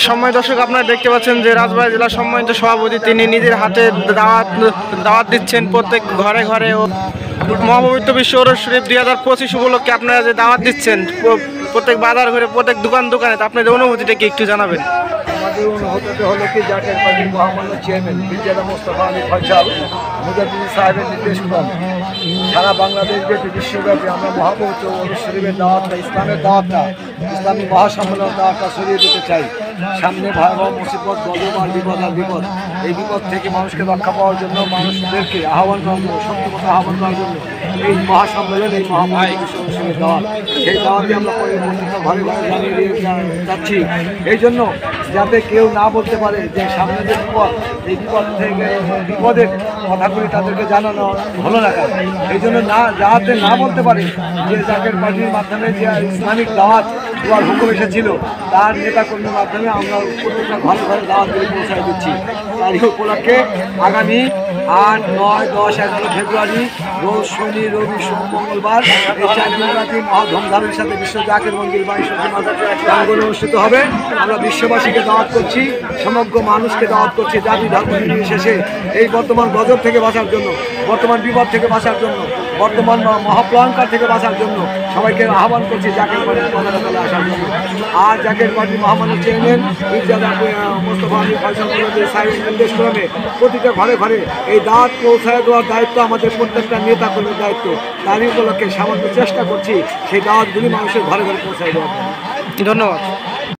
সম্মানিত দর্শক, আপনারা দেখতে পাচ্ছেন যে রাজবাড়ী জেলা সম্মানিত সভাপতি তিনি নিজের হাতে দাওয়াত দিচ্ছেন প্রত্যেক ঘরে ঘরে। ও মহাপবিত্র বিশ্ব ওরস শরীফ 2025 উপলক্ষে আপনারা যে দাওয়াত দিচ্ছেন প্রত্যেক বাজার ঘরে, প্রত্যেক দোকান দোকানে, আপনাদের অনুভূতিটা কি একটু জানাবেন? আমাদের অনুভূতি হলো কি, জাকের পার্টির মহামান্য চেয়ারম্যান মির্জা মোস্তফা আলী ফয়সাল মুজাদ্দিদ সাহেবের নির্দেশক্রম সারা বাংলাদেশ ব্যাপী বিশ্বব্যাপী আমরা মহাপবিত্র ওরস শরীফের দাওয়াতটা, ইসলামের দাওয়াতটা, ইসলামী মহাসম্মেলনের দাওয়াতটা ছড়িয়ে দিতে চাই। সামনে ভয়াবহ মুসিবত, গজব আর বিপদ আর বিপদ, এই বিপদ থেকে মানুষকে রক্ষা পাওয়ার জন্য, মানুষদেরকে আহ্বান করার জন্য, সত্য কথা আহ্বান করার জন্য এই মহাসম্মেলন, এই মহামারীর দাওয়াত, সেই দাওয়াতে আমরা পরিবর্তিত ঘরে ঘরে জানিয়ে দিয়ে যাচ্ছি। এই জন্য যাতে কেউ না বলতে পারে যে সামনে যে বিপদ, এই বিপদ থেকে বিপদের কথাগুলি তাদেরকে জানানো হলো না কেন, এই জন্য যাতে না বলতে পারে যে জাকের পার্টির মাধ্যমে যে ইসলামিক দাওয়াত দেওয়ার হুকুম এসেছিল, তার নেতাকর্মীর মাধ্যমে আমরা প্রত্যেকটা ঘরে ঘরে দাওয়াতগুলি পৌঁছায় দিচ্ছি। তার এই উপলক্ষে আগামী 8, 9, 10, 11 ফেব্রুয়ারি রোজ শনি, রবি, সোম, মঙ্গলবার এই 4 দিন রাতে মহা ধুমধামের সাথে বিশ্ব জাকের মন্দির বা প্রাঙ্গণে অনুষ্ঠিত হবে। আমরা বিশ্ববাসীকে দাওয়াত করছি, সমগ্র মানুষকে দাওয়াত করছি, জাতি ধর্ম নির্বিশেষে এই বর্তমান গজব থেকে বাঁচার জন্য, বর্তমান বিপদ থেকে বাঁচার জন্য, বর্তমান মহাপ্লয়ঙ্কার থেকে বাঁচার জন্য সবাইকে আহ্বান করছি জাকের পার্টির পতাকাতলে আসার জন্য। আর জাকের পার্টির মহামান্য চেয়ারম্যান মির্জা মোস্তফা আলী ফয়সাল সাহেবের নির্দেশক্রমে প্রতিটা ঘরে ঘরে এই দাওয়াত পৌঁছায় দেওয়ার দায়িত্ব আমাদের প্রত্যেকটা নেতা কর্মীর দায়িত্ব। তারই উপলক্ষে সামান্য চেষ্টা করছি সেই দাওয়াতগুলি মানুষের ঘরে ঘরে পৌঁছায় দেওয়ার। ধন্যবাদ।